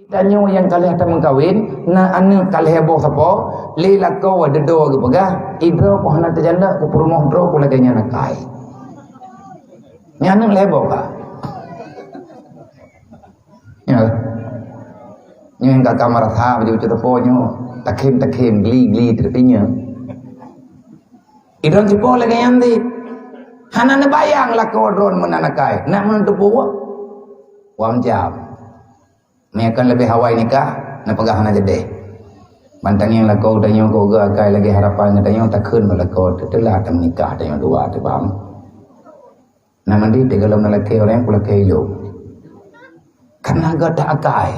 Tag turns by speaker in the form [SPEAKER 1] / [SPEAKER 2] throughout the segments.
[SPEAKER 1] Tanyo yang kalih tak mengkawin, na ane kalih heboh sapa, li lakau dedo ke pegah, idro ko hana terjanda ko perumoh dro ko laganya nakai. Nyana leboh ka. Ya. Yang kat kamar tha baju teponyo, takim gli terpinya. Idro cipo laganya ndi. Hana ne bayang lakau dron menanakai, nak menentu buwa. Wam jam. Ni akan lebih hawai nikah nak pegah na jede. Bantang yang lakau danyo ko ga kai lagi harapan danyo tak keun melakau telah tak menikah danyo dua tu bang. Na mandi de galam na laki orang pula kai lo. Karena ga tak akai.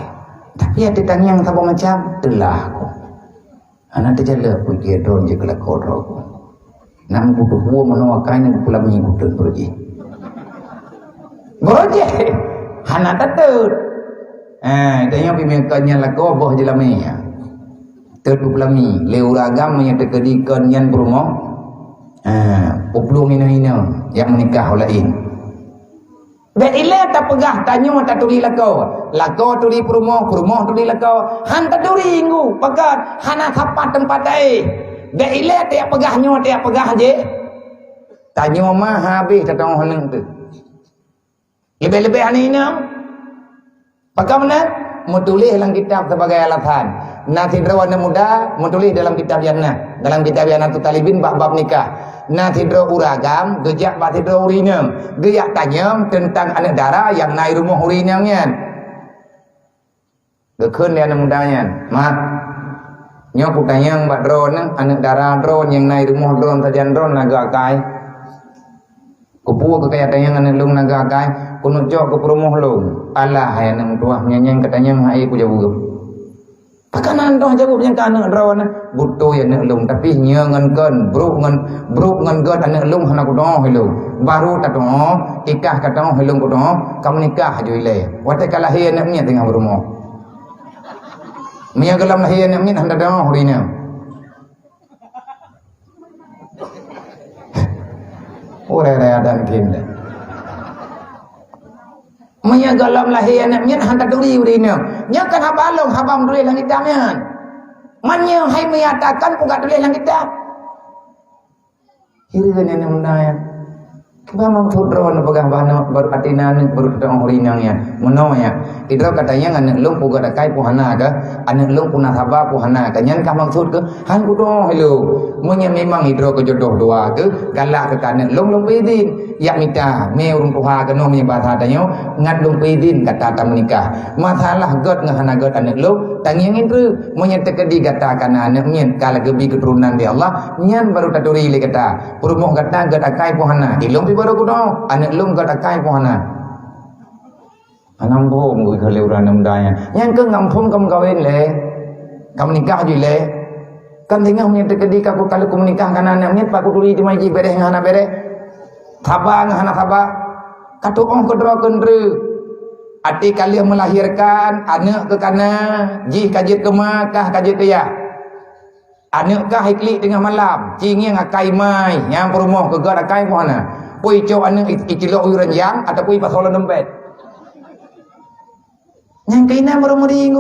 [SPEAKER 1] Tapi ada tang yang sabo macam telah ko. Ana terjala pu dia don je kelakau ro ko. Nam ku tu huo mano akai ni pula minggu tu broji. Broji. Hana tatut. Tanya pimpinan lakau boh jelami ya. Terpulami leu ragam yang terkedikan yang berumoh. Uplung ina yang menikah lain. Dan ilah tak pegah tanya tak tuli lakau. Lakau tuli perumoh tuli lakau. Han tak tuli ingu pakat hana sapat tempat ai. Dan ilah tiap pegah je. Tanya mah habis tatang haneng tu. Lebih-lebih hanina. Bagaimana? Menulis dalam kitab sebagai alatan. Nasi drawana muda menulis dalam kitab yana. Dalam kitab yana tu talibin bab nikah. Nasi dra uragam, gejak bab dra urinam. Gejak tanyam tentang anak dara yang naik rumah urinamnya. Gekun dia anak mudanya. Mat. Nyok tanyang bab drone anak dara drone yang naik rumah drone sajan drone naga kai. Kupu ke kaya tanyang anak lung naga kai. Kuno jok ke perumoh lung. Allah yang nak tuah menyanyang katanya hai ku jauh. Pakanan doh jauh yang kana rawan butuh yang nak lung tapi nyangan kan bruk ngan god anak lung hana ku doh helung. Baru tak doh ikah kata helung ku doh kamu nikah jo ile. Wate kalah hian nak nya tengah perumoh. Mia gelam hian nak nya hendak doh rina. Ora ada mungkin. Maya galam lahir anak nyen hantar duri urina. Nya kan habalong habam duri langit damian. Manya hai menyatakan ku gak duri langit dam. Hireueun nya mundaya. Kiba mang tudron pegah bana baru atina baru tong urinanya. Menonya. Idro katanya anak lung ku gak dakai puhana ka. Anak lung punah haba puhana ka. Nyen ka maksud ke han ku doh hello. Manya memang idro ke jodoh dua ke galak ke kanan lung pidin. Ya mita me urung puha ke no me bahasa tanyo ngat lung pidin kata ta menikah. Masalah god ngahana god anak lung tangiang itu manya tekedi kata kana anak nyen kala gebi keturunan di Allah nyen baru taturi le kata. Perumoh kata god akai puhana. Ilung baru ku doh anak lung god akai puhana. Anam bo ngui khale uran namdanya. Yang ke ngampum kam kawin le. Kam nikah je le. Kan tengah punya terkedi kalau nikah kana anak nyet pak kuduri di maji bereh ngana bereh. Thabang ngana thabang. Katu ong kedra kendre. Ati kalian melahirkan anak ke kana, jih kajit ke Makkah kajit ke ya. Anak kah hikli tengah malam, cinging akai mai, yang perumoh ke god akai mana. Pui cok anak ikilok uran yang atau pui pasolan dompet. Yang kena merumuri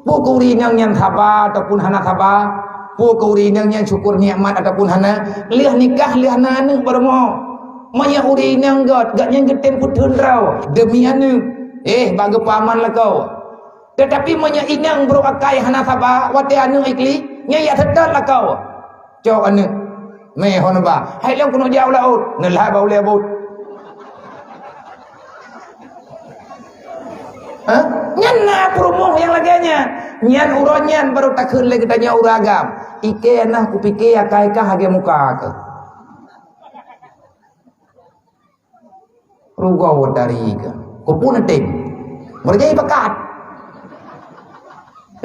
[SPEAKER 1] buku rinang yang thabah ataupun hana thabah, buku rinang yang syukur nikmat ataupun hana, liah nikah liah anak bermo. Maya urinang god, gak yang geten putun rau demi anak. Bagi paman lah kau. Tetapi maya inang bro akai hana thabah, wate anak ikli, nya ya tetat lah kau. Cok anak. Me hon ba, hai lang kuno jauh laut, nelah bau lebut. Nyan perumoh yang laganya. Nyan uronyan baru takun lagi tanya uragam. Ike nah kupike akai kah hage muka ke. Rugaw dari ke. Kupun ting. Berjai pekat.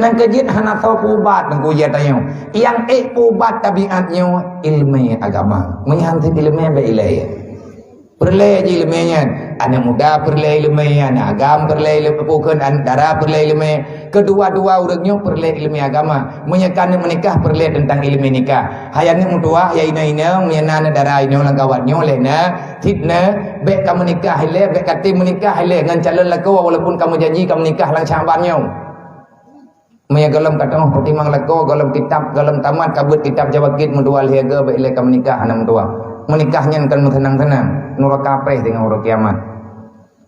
[SPEAKER 1] Nang kejit hana tau pubat nang kuya tayo. Yang pubat tabiatnya ilmu agama. Menyantai ilmu be ilaya. Perlai ilmunya, anak muda perlai ilmunya, anak agama perlai ilmu bukan anak dara perlai ilmu. Kedua-dua orangnya perlai ilmu agama. Menyekan menikah perlai tentang ilmu nikah. Hayane mutua ya ina menyana dara ina langkawatnya lena fitna bek kamu nikah hele bek kati menikah hele ngan calon lako walaupun kamu janji kamu nikah lang sambannya. Maya galam kata pertimang lako galam kitab galam tamat kabut kitab jawakit mendual hiaga baik leka menikah anak tua menikahnya kan tenang-tenang nuraka kapeh dengan orang kiamat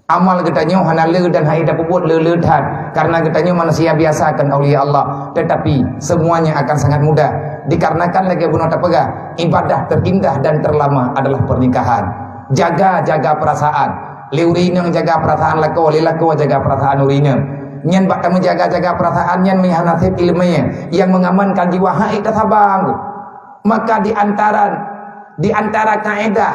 [SPEAKER 1] amal katanya hanale dan hai dapat buat lelehat karena katanya manusia biasa akan aulia Allah tetapi semuanya akan sangat mudah dikarenakan lagi bunuh tapega ibadah terindah dan terlama adalah pernikahan jaga perasaan liurinang jaga perasaan lako jaga perasaan urinang nyan bak menjaga-jaga perasaan nyan menghanatif ilmunya yang mengamankan jiwa haid tasabang maka di antara kaedah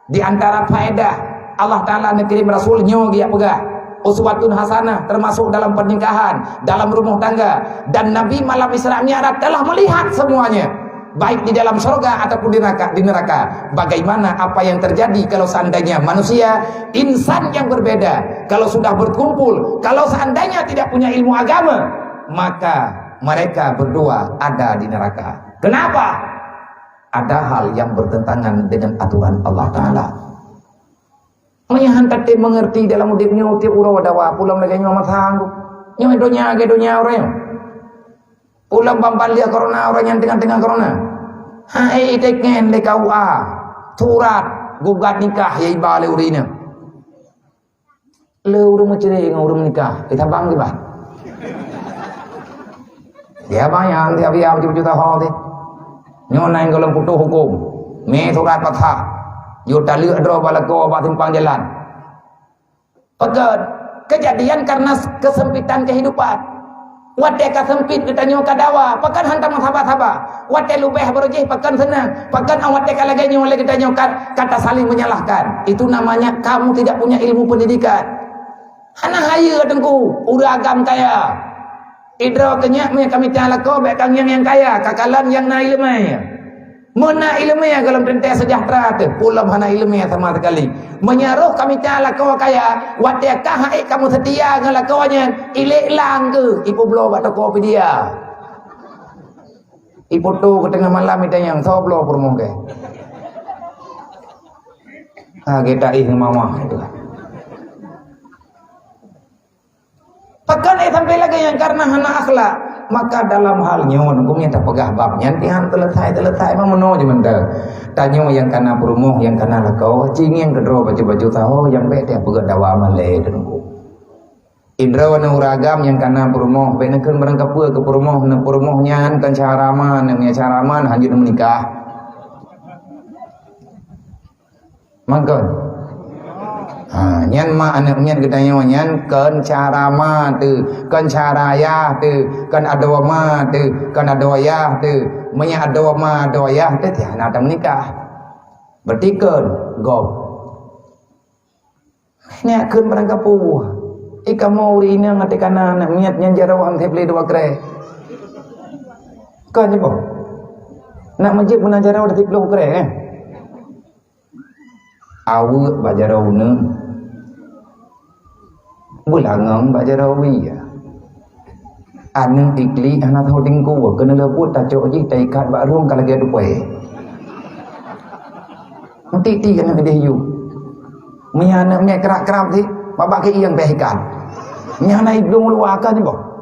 [SPEAKER 1] di antara faedah Allah Ta'ala kirim Rasulnya dia pegah uswatun hasanah termasuk dalam pernikahan dalam rumah tangga dan Nabi malam Isra Mi'raj telah melihat semuanya baik di dalam surga ataupun di neraka bagaimana apa yang terjadi kalau seandainya manusia insan yang berbeda kalau sudah berkumpul kalau seandainya tidak punya ilmu agama maka mereka berdua ada di neraka. Kenapa? Ada hal yang bertentangan dengan aturan Allah Ta'ala menyahan tadi mengerti dalam udipnya utip ura wadawa pulang lagi nyawa sanggup nyawa donya orang ulang bambal dia corona orang yang tengah-tengah corona hai deken le KUA surat gugat nikah ya iba le urina le urang menceri ngurang nikah kita bang di bah dia bayang dia biar juta ho deh nyonai golong putuh hukum me surat patah yo tali adro balako ba timpang jalan pegat kejadian karena kesempitan kehidupan wate ka sempit katanya kadawa pakan hantam sahabat-sahabat wate lubeh berjih pakan senang pakan awate ka lagi oleh katanya kata saling menyalahkan itu namanya kamu tidak punya ilmu pendidikan hana haya tengku udah agam kaya idra kenyak me kami tiala ko baik kang yang kaya kakalan yang na ilmu mana ilmu ya dalam tentang sejahtera tu pulam hana ilmu ya sama sekali menyaruh kami tiala ko kaya wate ka hai kamu setia dengan lakonya ilek lang ke ibu blow bak toko dia ibu tu ke tengah malam itu yang so blow permoh ke kita mama itu pekan sampai lagi yang karena hana akhlak maka dalam halnya hukumnya tak pegah babnya tihan teletai memang meno je menda tanyo yang kana perumuh yang kana lakau cing yang kedro baju-baju tahu yang be dia pegah dawa male denku indra wana uragam yang kana perumuh be nekeun barang kapeu ke perumuhnya kan caraman namanya caraman hanjur menikah mangkon nyan ma anak nyan gedanya nyan kan carama tu kan caraya tu kan adawama tu kan adawaya tu menya adawama adawaya tu tiada nak menikah berarti kan gop ni kan barang kapu ikamu urina ngati kana nak niat nyan jarawang tebli dua kre kan jebo nak majib guna jaraw dah tebli kre awu bajarawna bulangang bajarawi ya aneng ikli anak holding ku kena leput tajuk ji taikat bak rung kalau dia dupai nanti kena dia yu menyana me kerak-kerak ti babak ke yang behikan menyana ibung luar kan bo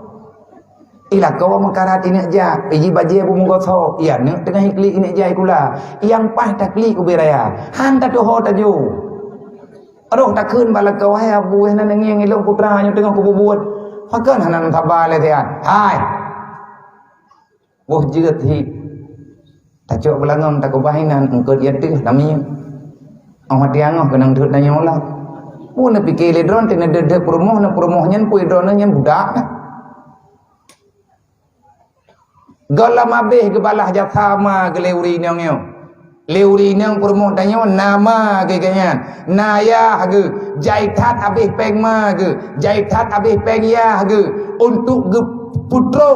[SPEAKER 1] ila kau mengkarat ini aja iji baje bu munggoso iya ne tengah ikli ini aja ikula yang pah takli ku beraya han ta doho taju aduh tak kun bala kau hai abu nan ngiang ilong putranya tengah ku buat pakan hanan tabale dia hai boh jeut hi tajuk belangong tak kubainan engkau dia teh namanya awak diangah kenang thut nanya ulah pun pikir le dron tena de promohnya pui dronnya budak nah galam abeh ke balah jathama ke leuri nyong leuri nang permoh tanya nama kayaknya naya ge jaitat abih peng ma ge jaitat abih peng ya ge untuk ge putro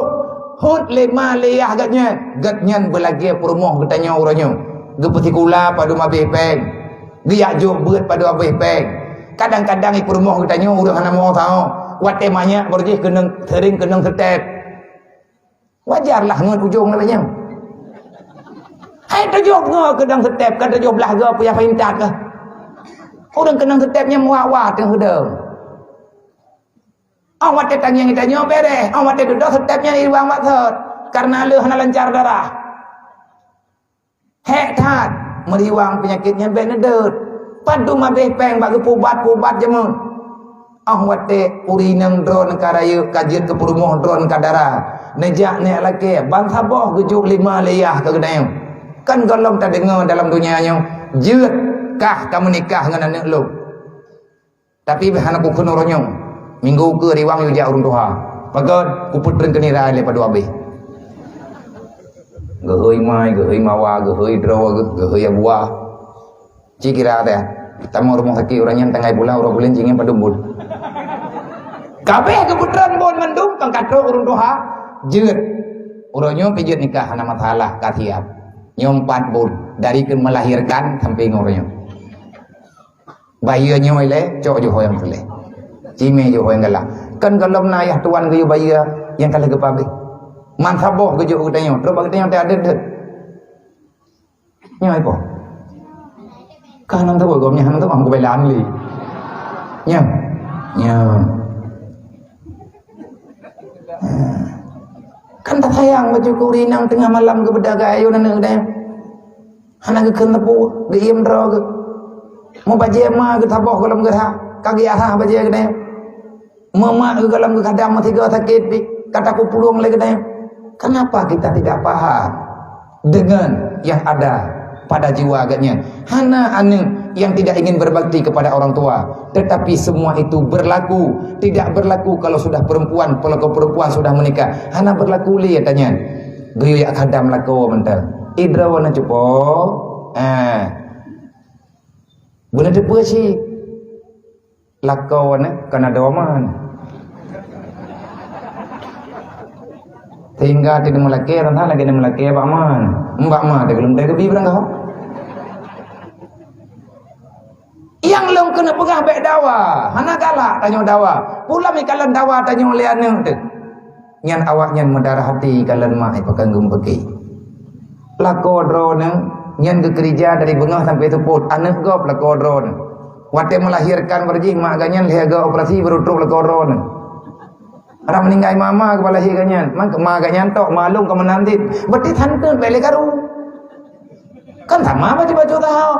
[SPEAKER 1] hot lema leyah gatnyan belagi permoh katanya orangnya ge petikula padu abih peng ge yakjo beut padu abih peng kadang-kadang i permoh katanya urang hana mau tahu wat temanya berjih keneng sering keneng setep wajarlah ngan ujung namanya hai tajok ngo kedang setep kan tajok belah ga payah pintat ke orang kenang setepnya muawat yang hedeng Awak tetang yang kita nyobere, awak tetang duduk setepnya di ruang maksud, karena lu hana lancar darah. Hek tat, meriwang penyakitnya benedut. Padu mabeh peng bagi pubat jemu. Awak te urinang drone karayu kajian ke perumuh drone kadara. Nejak ne laki, bangsa boh gujuk 5 liyah ke gedayung. Kan golong tak dengar dalam dunia yang jeut kah kamu nikah dengan anak lu. Tapi behana ku kenuronyong. Minggu ke riwang yu jak urung tuha. Pagon ku putreun kenira le padu abeh. Geheuy mai, geheuy mawa, geheuy drawa, geheuy buah. Cikira teh. Tamu rumah sakit urang nyen tangai pula urang ulin cingin padumbul. Kabeh keputreun bon mendung kang katrok urung tuha. Jeut. Urang nyo pijit nikah hana masalah katiap. Nyom 4 bul dari ke melahirkan sampai ngorang. Bayi nyo ile cok jo hoyang tele. Cime jo hoyang galah. Kan kalau nayah tuan ke bayi yang kala ke pabe. Man saboh ke jo utanyo. Terus bagi tanyo ada det. Nyo ipo. Kanan tu gomnya hanan tu am ko belan li. Nyo. Nyo. Kan tak sayang baju kurinang tengah malam ke bedaga ayo nana udah. Hana ke kena pu, ke iem dro ke. Mau baje ma ke taboh dalam gerah, kaki arah baje ke deh. Mama ke dalam ke kadang mati ke sakit pi, kataku pulung lagi deh. Kenapa kita tidak paham dengan yang ada pada jiwa agaknya? Hana ane yang tidak ingin berbakti kepada orang tua, tetapi semua itu berlaku. Tidak berlaku kalau sudah perempuan, kalau perempuan sudah menikah. Hana berlaku li katanya. Geyo yak kadam lako mental. Idra wana cupo. Boleh depa si. Lako wana kana doman. Tinggal tidak melaki, orang lagi tidak melaki apa man? Mbak mah, dia belum dari kebi berang kau. Yang long kena pegah baik dawa, hana galak tanya dawa. Pula mi kalian dawa tanya liane tu. Nyan awak nyan mendarah hati kalian mah pegang gumpeki. Lako drone nyan ke gereja dari bengah sampai teput. Anak gop lako drone. Wate melahirkan berjih mak ganyan lihaga operasi berutruk lako drone. Orang meninggal mama kepala si ganyan. Mang mak ganyan tok malung ke menantit. Berarti tante beli karu. Kan sama baju-baju tahu.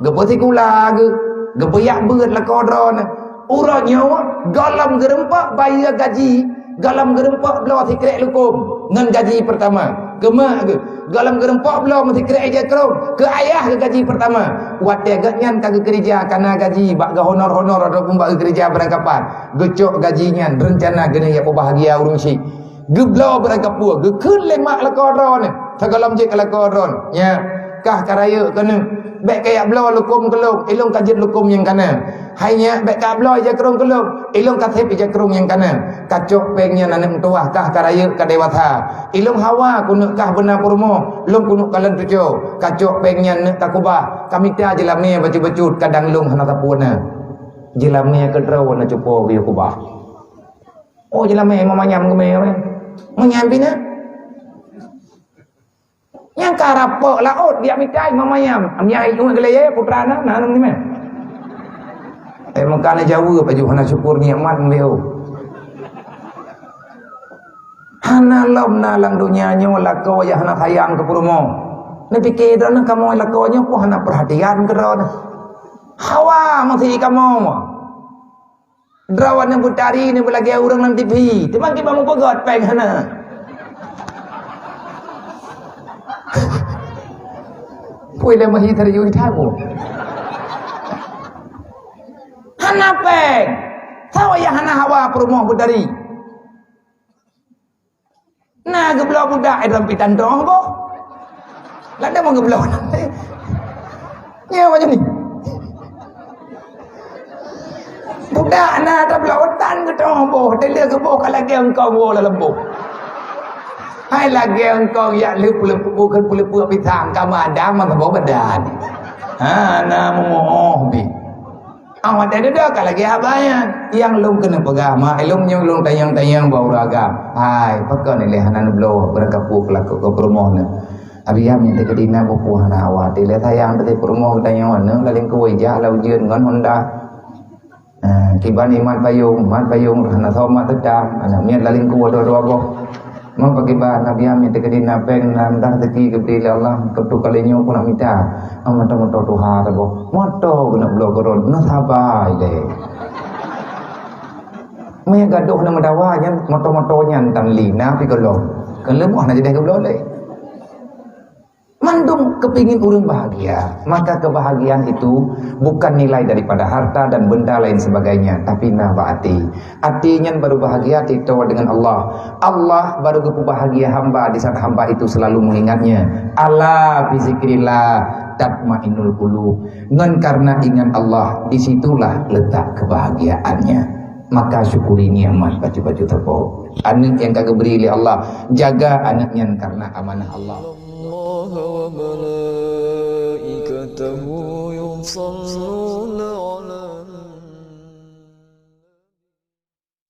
[SPEAKER 1] Gepoti kula ge. Gebeyak beut la kodron. Urang nyawa galam gerempak bayar gaji. Galam gerempak belah sikrek lukum. Ngan gaji pertama. Gemak ge. Galam gerempak belah mesti krek aja krong. Ke ayah ke gaji pertama. Wate ganyan kagak kerja karena gaji bak honor-honor ataupun bak kerja berangkapan. Gecok gajinya rencana gene ya bahagia urung si. Geblau berangkap pua. Gekun lemak la kodron. Sagalam je la kodron. Ya. Kah karaya kena baik kayak belau lukum keluk ilung kajit lukum yang kanan hanya baik kah belau aja kerung keluk ilung katip aja kerung yang kanan kacok pengnya nanem tuah kah karaya kadewata ilung hawa kunuk kah benar purmo lung kunuk kalian tujuh kacok pengnya nak takubah kami ta jelamnya baju-baju kadang lung hana tapuna jelamnya kedraw na cupo biu kubah oh jelamnya mamanyam kemeh menyambina yang karapok laut dia mitai mamayam amnya itu gelaya putra anak nanam ni meh makana jauh baju hana syukur nikmat mbeu hana lom nalang dunia nyo lako ya hana sayang ke purmo ni fikir dah kamu lako nyo ko hana perhatian ke ron hawa masih kamu drawan yang putari ni belagi orang nang TV timang ki mamu pegot peng hana Pui le mahi terjun tahu. Hana peng, tahu ya hana hawa perumah budari. Nah geblau budak dalam pitan dong boh. Lada mau geblau nanti. Nyewa macam ni. Budak na ada belautan ke dong boh. Dia ke boh kalau dia engkau boh dalam boh. Hai lagi engkau ya lup bukan puluh pitang kamu ada mah bawa badan. Ana moh bi. Awak ada dah kalau lagi abaya yang lung kena pegama, lung yang lung tayang bau ragam. Hai pakai ni lehanan blow berkapu kelak ke perumahnya. Abiyam yang terkedina buku hana awak. Dia tayang dari perumah tayang mana laling ke wajah lau jian ngan Honda. Kiban iman payung hana thoma tedam ana miat laling ku dua boh mau pakai bah nabi amin tekedi napeng nam dah teki kebri Allah ketu kalinyo pun amita moto tuha tabo moto guna blogoron no sabai le me gaduh nama dawanya moto-motonya tentang lina pi kalau lemu ana jadi goblok le mandung kepingin urang bahagia, maka kebahagiaan itu bukan nilai daripada harta dan benda lain sebagainya, tapi nafas hati. Hatinya baru bahagia itu dengan Allah. Allah baru bahagia hamba di saat hamba itu selalu mengingatnya. Ala bi zikrillah tatmainnul qulub. Ngan karena ingat Allah, disitulah letak kebahagiaannya. Maka syukuri nikmat baju-baju terpo. Anak yang kagak beri oleh Allah, jaga anaknya karena amanah Allah. وملائكته يصلون